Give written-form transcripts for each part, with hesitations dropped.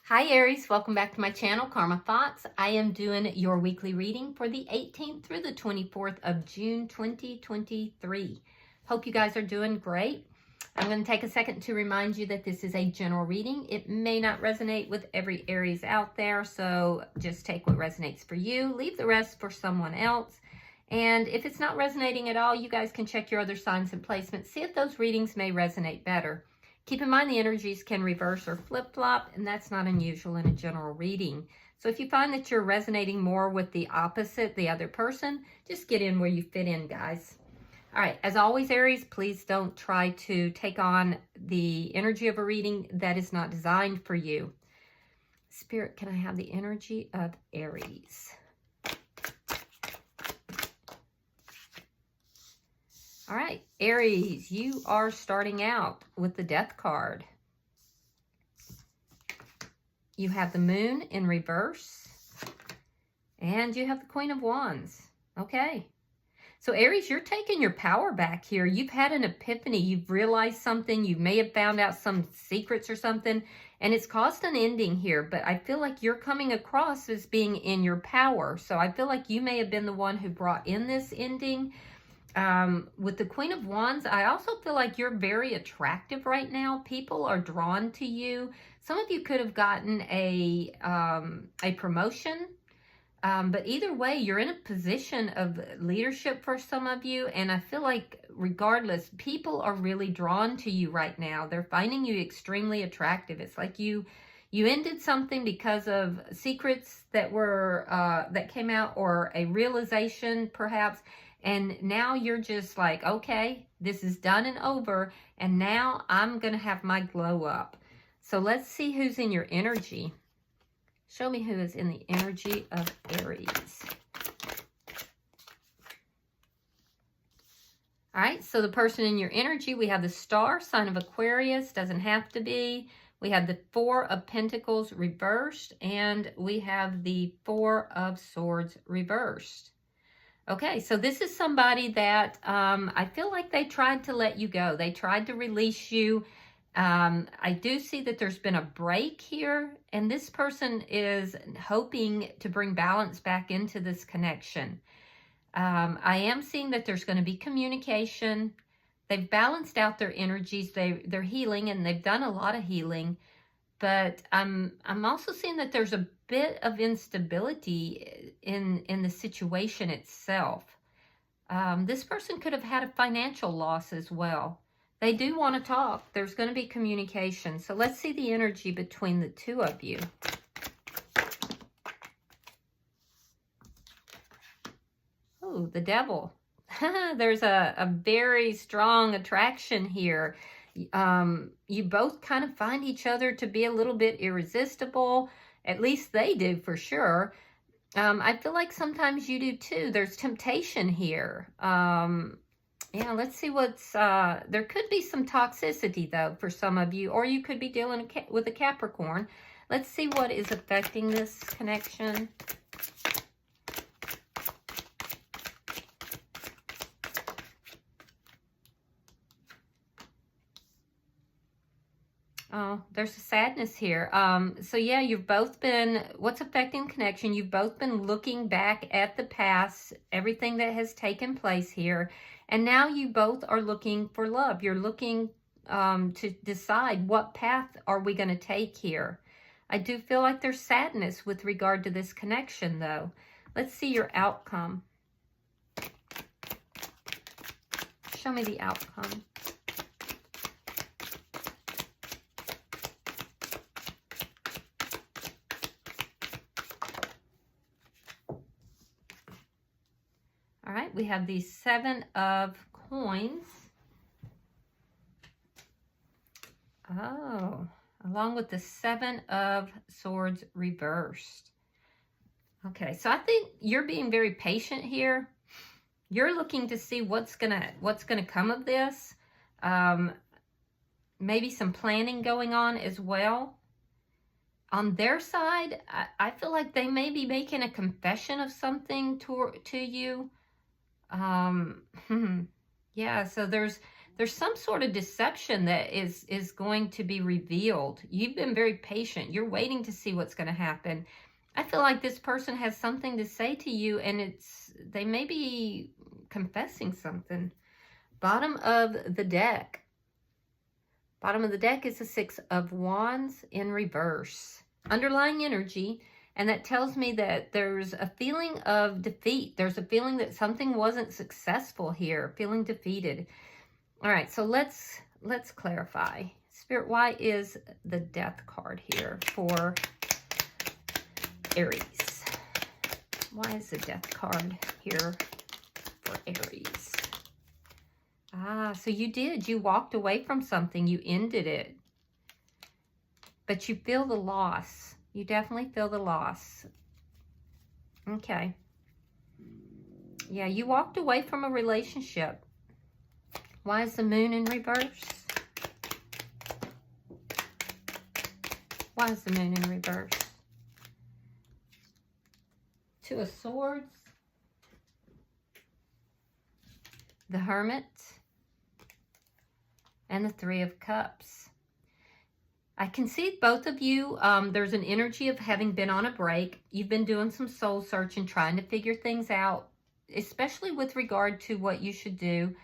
Hi Aries, welcome back to my channel, Karma Thoughts. I am doing your weekly reading for the 18th through the 24th of June 2023. Hope you guys are doing great. I'm going to take a second to remind you that this is a general reading. It may not resonate with every Aries out there, so just take what resonates for you. Leave the rest for someone else. And if it's not resonating at all, you guys can check your other signs and placements. See if those readings may resonate better. Keep in mind the energies can reverse or flip-flop, and that's not unusual in a general reading. So if you find that you're resonating more with the opposite, the other person, just get in where you fit in, guys. All right, as always, Aries, please don't try to take on the energy of a reading that is not designed for you. Spirit, can I have the energy of Aries? All right, Aries, you are starting out with the Death card. You have the Moon in reverse, and you have the Queen of Wands. Okay, so Aries, you're taking your power back here. You've had an epiphany. You've realized something. You may have found out some secrets or something, and it's caused an ending here, but I feel like you're coming across as being in your power. So I feel like you may have been the one who brought in this ending. With the Queen of Wands, I also feel like you're very attractive right now. People are drawn to you. Some of you could have gotten a promotion, but either way, you're in a position of leadership for some of you, and I feel like regardless, people are really drawn to you right now. They're finding you extremely attractive. It's like you ended something because of secrets that were that came out, or a realization perhaps. And now you're just like, okay, this is done and over, and now I'm going to have my glow up. So let's see who's in your energy. Show me who is in the energy of Aries. All right, so the person in your energy, we have the Star, sign of Aquarius, doesn't have to be. We have the Four of Pentacles reversed, and we have the Four of Swords reversed. Okay, so this is somebody that I feel like they tried to let you go. They tried to release you. I do see that there's been a break here, and this person is hoping to bring balance back into this connection. I am seeing that there's going to be communication. They've balanced out their energies. They're healing, and they've done a lot of healing. But I'm also seeing that there's a bit of instability in the situation itself. This person could have had a financial loss as well. They do want to talk. There's going to be communication. So let's see the energy between the two of you. Oh, the Devil. There's a very strong attraction here. You both kind of find each other to be a little bit irresistible. At least they do, for sure. I feel like sometimes you do too. There's temptation here. Yeah, let's see what's... there could be some toxicity, though, for some of you. Or you could be dealing with a Capricorn. Let's see what is affecting this connection. Oh, there's a sadness here. So yeah, you've both been, what's affecting connection, you've both been looking back at the past, everything that has taken place here, and now you both are looking for love. You're looking to decide what path are we going to take here. I do feel like there's sadness with regard to this connection, though. Let's see your outcome. Show me the outcome. All right, we have the Seven of Coins. Oh, along with the Seven of Swords reversed. Okay, so I think you're being very patient here. You're looking to see what's gonna come of this. Maybe some planning going on as well. On their side, I feel like they may be making a confession of something to you. Yeah, so there's There's some sort of deception that is going to be revealed. You've been very patient. You're waiting to see what's going to happen. I feel like this person has something to say to you, and they may be confessing something. Bottom of the deck. Bottom of the deck is the Six of Wands in reverse. Underlying energy, and that tells me that there's a feeling of defeat. There's a feeling that something wasn't successful here, feeling defeated. All right, so let's clarify. Spirit, why is the Death card here for Aries? Why is the Death card here for Aries? Ah, so you walked away from something, you ended it. But you feel the loss. You definitely feel the loss. Okay. Yeah, you walked away from a relationship. Why is the Moon in reverse? Why is the Moon in reverse? Two of Swords. The Hermit. And the Three of Cups. I can see both of you, there's an energy of having been on a break. You've been doing some soul searching, trying to figure things out, especially with regard to what you should do.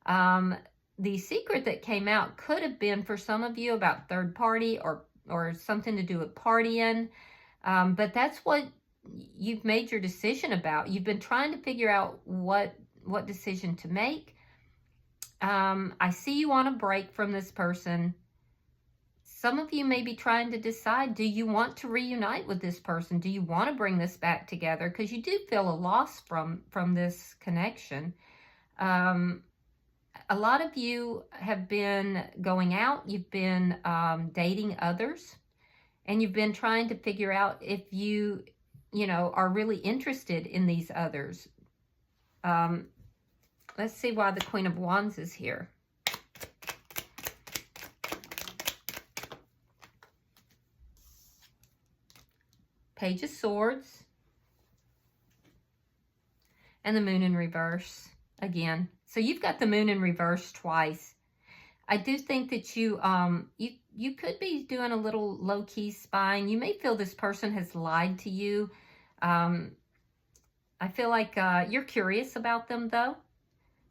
The secret that came out could have been for some of you about third party or something to do with partying. But that's what you've made your decision about. You've been trying to figure out what decision to make. I see you on a break from this person. Some of you may be trying to decide, do you want to reunite with this person? Do you want to bring this back together? Because you do feel a loss from this connection. A lot of you have been going out. You've been dating others. And you've been trying to figure out if you are really interested in these others. Let's see why the Queen of Wands is here. Page of Swords. And the Moon in reverse again. So you've got the Moon in reverse twice. I do think that you could be doing a little low-key spying. You may feel this person has lied to you. I feel like you're curious about them, though.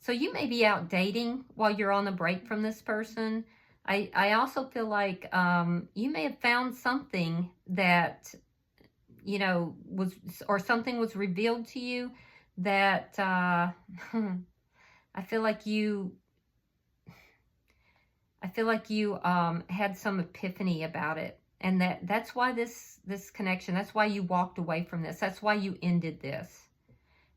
So you may be out dating while you're on the break from this person. I also feel like you may have found something that, something was revealed to you that I feel like you had some epiphany about it. And that's why this connection, that's why you walked away from this. That's why you ended this.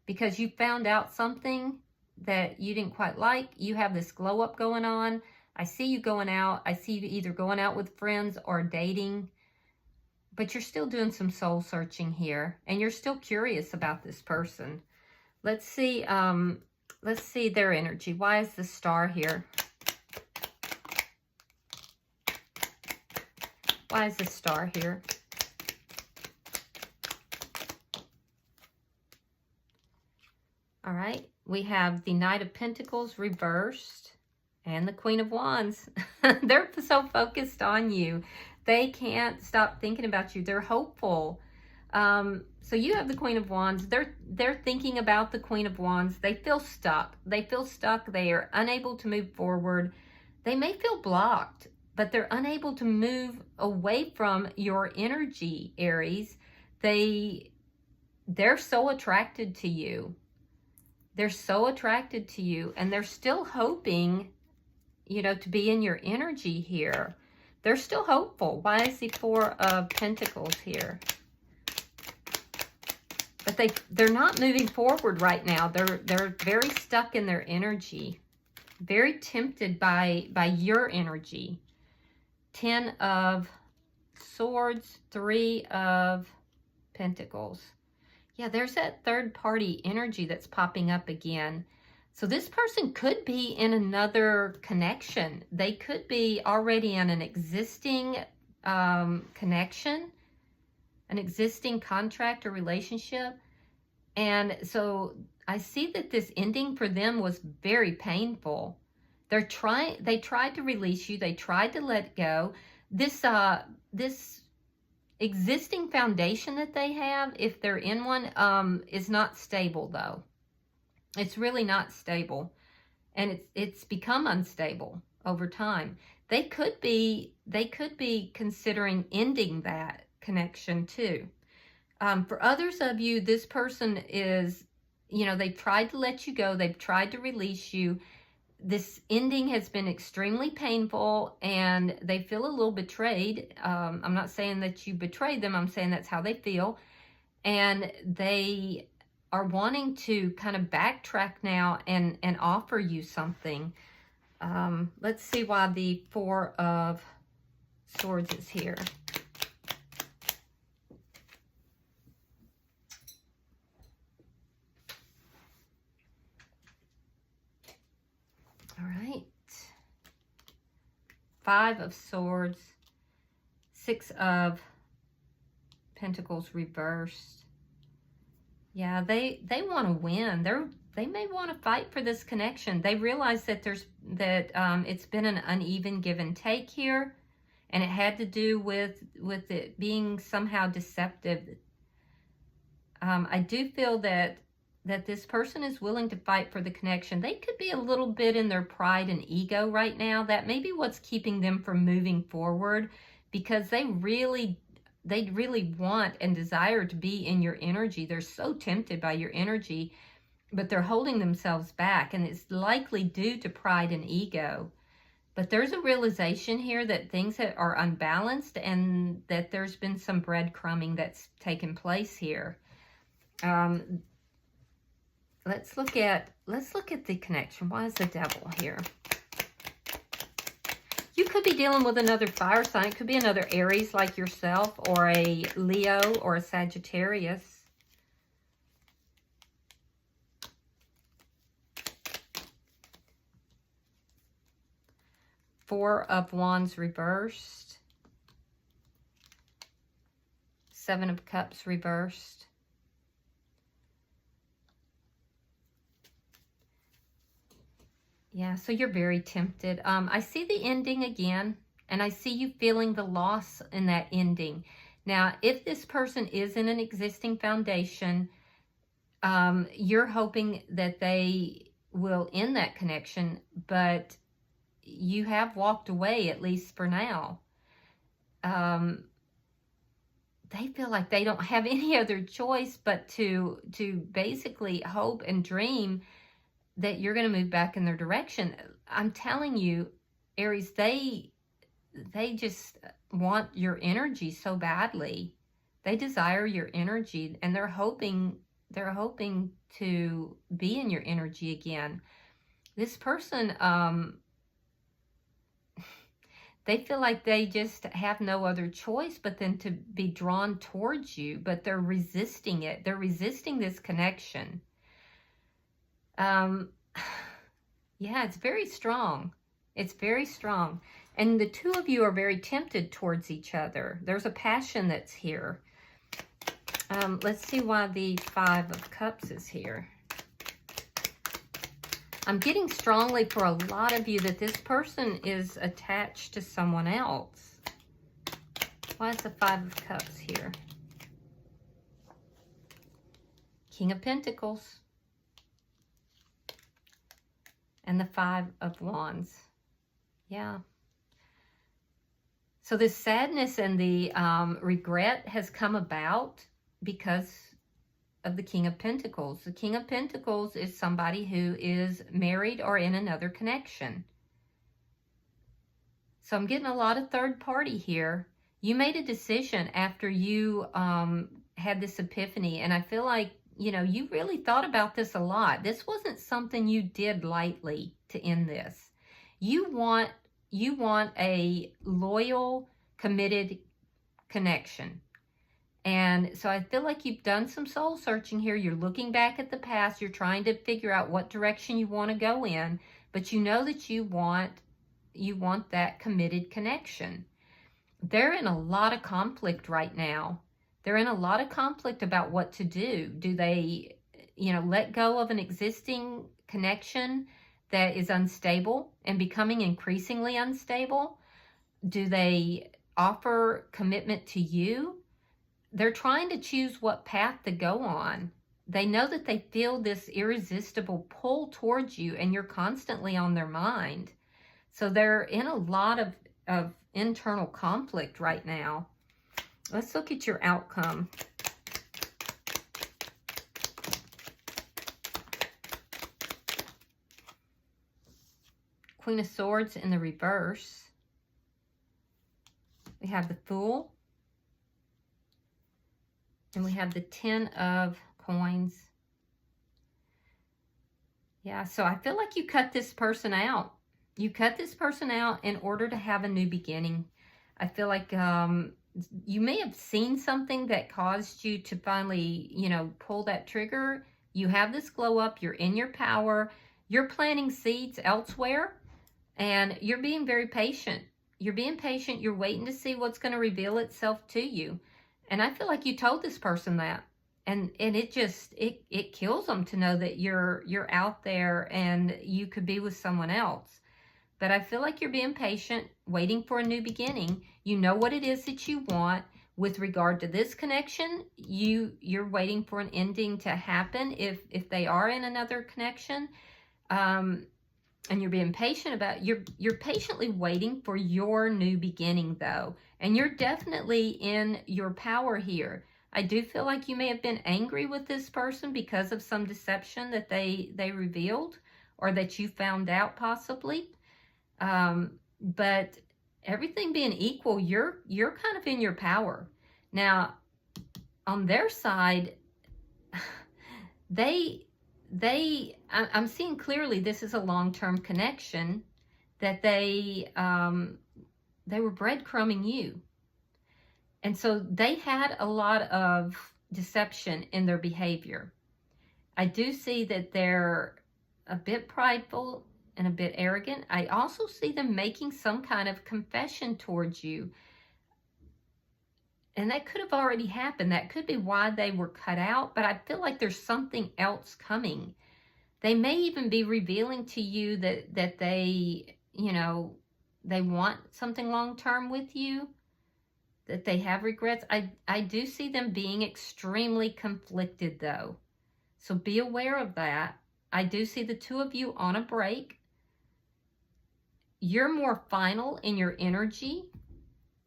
Because you found out something that you didn't quite like. You have this glow up going on. I see you going out. I see you either going out with friends or dating. But you're still doing some soul searching here. And you're still curious about this person. Let's see their energy. Why is the Star here? Why is the Star here? All right. We have the Knight of Pentacles reversed and the Queen of Wands. They're so focused on you. They can't stop thinking about you. They're hopeful. So you have the Queen of Wands. They're thinking about the Queen of Wands. They feel stuck. They feel stuck. They are unable to move forward. They may feel blocked, but they're unable to move away from your energy, Aries. They're so attracted to you. They're so attracted to you, and they're still hoping, to be in your energy here. They're still hopeful. Why is the Four of Pentacles here? But they're not moving forward right now. They're very stuck in their energy. Very tempted by your energy. 10 of Swords, 3 of Pentacles. Yeah, there's that third party energy that's popping up again. So this person could be in another connection. They could be already in an existing connection, an existing contract or relationship. And so I see that this ending for them was very painful. They tried to release you. They tried to let go. This existing foundation that they have, if they're in one, is not stable though. It's really not stable. And it's become unstable over time. They could be considering ending that connection too. For others of you, this person is, they've tried to let you go. They've tried to release you. This ending has been extremely painful and they feel a little betrayed. I'm not saying that you betrayed them. I'm saying that's how they feel. And they are wanting to kind of backtrack now and offer you something. Let's see why the Four of Swords is here. All right. Five of Swords, Six of Pentacles reversed. Yeah, they want to win. They may want to fight for this connection. They realize that it's been an uneven give and take here, and it had to do with it being somehow deceptive. I do feel that this person is willing to fight for the connection. They could be a little bit in their pride and ego right now. That may be what's keeping them from moving forward, because they really want and desire to be in your energy. They're so tempted by your energy, but they're holding themselves back, and it's likely due to pride and ego. But there's a realization here that things are unbalanced and that there's been some breadcrumbing that's taken place here. Let's look at the connection. Why is the Devil here? You could be dealing with another fire sign. It could be another Aries like yourself, or a Leo, or a Sagittarius. Four of Wands reversed. Seven of Cups reversed. Yeah, so you're very tempted. I see the ending again, and I see you feeling the loss in that ending. Now, if this person is in an existing foundation, you're hoping that they will end that connection, but you have walked away, at least for now. They feel like they don't have any other choice but to basically hope and dream that you're going to move back in their direction. I'm telling you, Aries, they just want your energy so badly. They desire your energy, and they're hoping to be in your energy again. This person, they feel like they just have no other choice but then to be drawn towards you, but they're resisting it. They're resisting this connection. Yeah, it's very strong. It's very strong. And the two of you are very tempted towards each other. There's a passion that's here. Let's see why the Five of Cups is here. I'm getting strongly for a lot of you that this person is attached to someone else. Why is the Five of Cups here? King of Pentacles. And the Five of Wands. Yeah. So this sadness and the regret has come about because of the King of Pentacles. The King of Pentacles is somebody who is married or in another connection. So I'm getting a lot of third party here. You made a decision after you had this epiphany, and I feel like, you know, you really thought about this a lot. This wasn't something you did lightly to end this. You want a loyal, committed connection. And so I feel like you've done some soul searching here. You're looking back at the past. You're trying to figure out what direction you want to go in. But you know that you want that committed connection. They're in a lot of conflict right now. They're in a lot of conflict about what to do. Do they, you know, let go of an existing connection that is unstable and becoming increasingly unstable? Do they offer commitment to you? They're trying to choose what path to go on. They know that they feel this irresistible pull towards you, and you're constantly on their mind. So they're in a lot of internal conflict right now. Let's look at your outcome. Queen of Swords in the reverse. We have the Fool. And we have the Ten of Coins. Yeah, so I feel like you cut this person out. You cut this person out in order to have a new beginning. I feel like you may have seen something that caused you to finally, pull that trigger. You have this glow up. You're in your power. You're planting seeds elsewhere. And you're being very patient. You're being patient. You're waiting to see what's going to reveal itself to you. And I feel like you told this person that. And it just, it kills them to know that you're out there and you could be with someone else. But I feel like you're being patient, waiting for a new beginning. You know what it is that you want. With regard to this connection, you're waiting for an ending to happen if they are in another connection. And you're being patient about, you're patiently waiting for your new beginning though. And you're definitely in your power here. I do feel like you may have been angry with this person because of some deception that they revealed or that you found out possibly. But everything being equal, you're kind of in your power. Now, on their side, I'm seeing clearly this is a long-term connection, that they were breadcrumbing you. And so they had a lot of deception in their behavior. I do see that they're a bit prideful and a bit arrogant. I also see them making some kind of confession towards you. And that could have already happened. That could be why they were cut out. But I feel like there's something else coming. They may even be revealing to you that they, they want something long-term with you, that they have regrets. I do see them being extremely conflicted though. So be aware of that. I do see the two of you on a break. You're more final in your energy,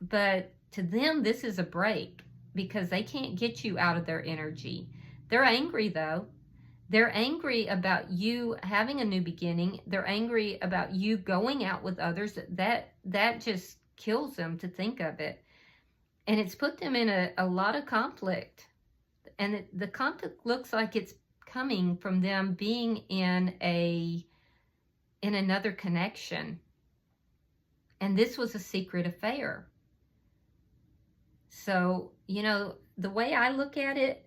but to them, this is a break because they can't get you out of their energy. They're angry though. They're angry about you having a new beginning. They're angry about you going out with others. That just kills them to think of it. And it's put them in a lot of conflict. And the conflict looks like it's coming from them being in another connection. And this was a secret affair. So, the way I look at it,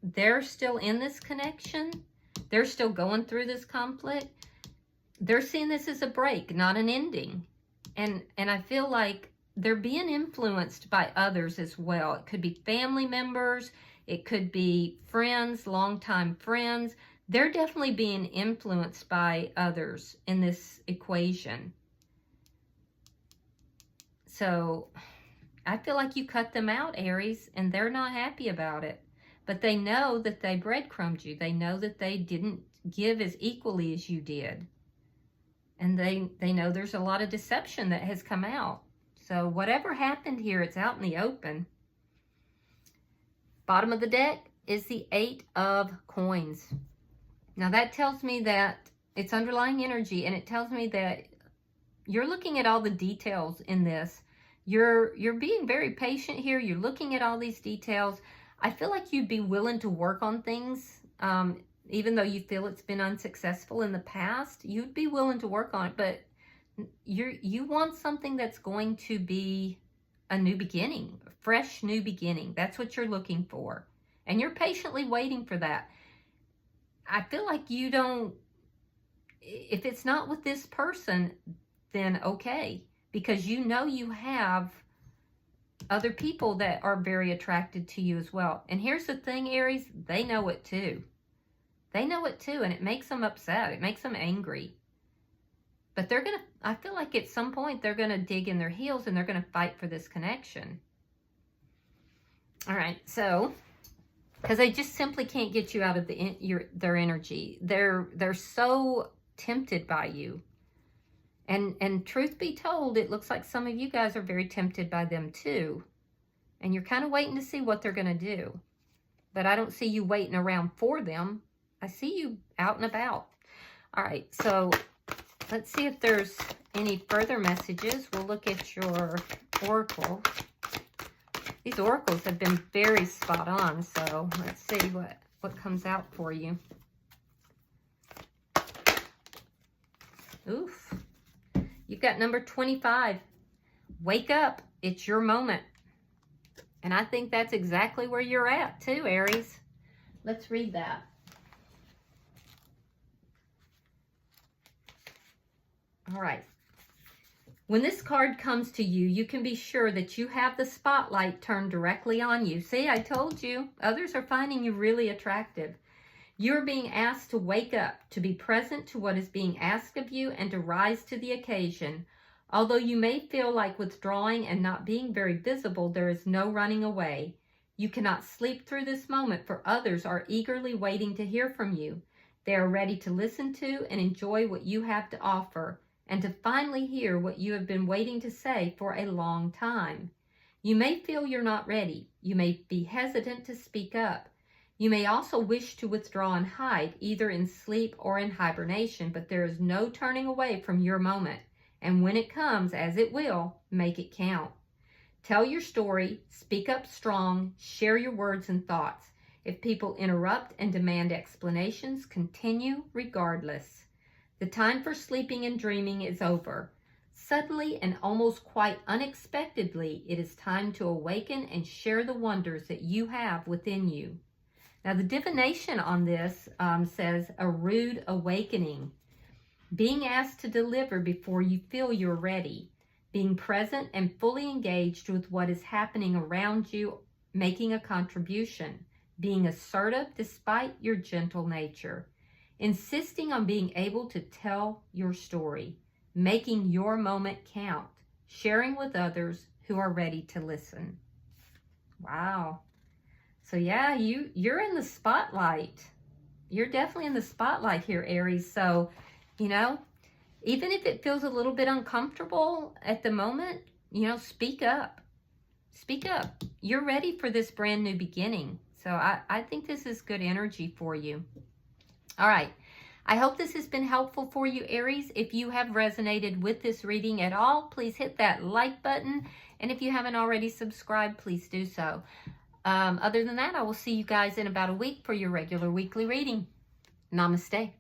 they're still in this connection. They're still going through this conflict. They're seeing this as a break, not an ending. And I feel like they're being influenced by others as well. It could be family members. It could be friends, longtime friends. They're definitely being influenced by others in this equation. So I feel like you cut them out, Aries, and they're not happy about it. But they know that they breadcrumbed you. They know that they didn't give as equally as you did. And they know there's a lot of deception that has come out. So whatever happened here, it's out in the open. Bottom of the deck is the Eight of Coins. Now that tells me that it's underlying energy, and it tells me that you're looking at all the details in this. You're being very patient here. You're looking at all these details. I feel like you'd be willing to work on things, even though you feel it's been unsuccessful in the past. You'd be willing to work on it, but you want something that's going to be a new beginning, a fresh new beginning. That's what you're looking for. And you're patiently waiting for that. I feel like you don't, if it's not with this person, then okay. Because you know you have other people that are very attracted to you as well. And here's the thing, Aries, they know it too. They know it too, and it makes them upset. It makes them angry. But they're going to, I feel like at some point they're going to dig in their heels and they're going to fight for this connection. All right, so, because they just simply can't get you out of their energy. They're so tempted by you. And truth be told, it looks like some of you guys are very tempted by them too. And you're kind of waiting to see what they're going to do. But I don't see you waiting around for them. I see you out and about. All right, so let's see if there's any further messages. We'll look at your oracle. These oracles have been very spot on, so let's see what comes out for you. Oof. You've got number 25. Wake up. It's your moment. And I think that's exactly where you're at too, Aries. Let's read that. All right. When this card comes to you, you can be sure that you have the spotlight turned directly on you. See, I told you, others are finding you really attractive. You're being asked to wake up, to be present to what is being asked of you, and to rise to the occasion. Although you may feel like withdrawing and not being very visible, there is no running away. You cannot sleep through this moment, for others are eagerly waiting to hear from you. They are ready to listen to and enjoy what you have to offer, and to finally hear what you have been waiting to say for a long time. You may feel you're not ready. You may be hesitant to speak up. You may also wish to withdraw and hide, either in sleep or in hibernation, but there is no turning away from your moment. And when it comes, as it will, make it count. Tell your story, speak up strong, share your words and thoughts. If people interrupt and demand explanations, continue regardless. The time for sleeping and dreaming is over. Suddenly and almost quite unexpectedly, it is time to awaken and share the wonders that you have within you. Now, the divination on this says a rude awakening. Being asked to deliver before you feel you're ready. Being present and fully engaged with what is happening around you, making a contribution. Being assertive despite your gentle nature. Insisting on being able to tell your story. Making your moment count. Sharing with others who are ready to listen. Wow. So yeah, you're in the spotlight. You're definitely in the spotlight here, Aries. So, you know, even if it feels a little bit uncomfortable at the moment, you know, speak up. Speak up. You're ready for this brand new beginning. So I think this is good energy for you. All right. I hope this has been helpful for you, Aries. If you have resonated with this reading at all, please hit that like button. And if you haven't already subscribed, please do so. Other than that, I will see you guys in about a week for your regular weekly reading. Namaste.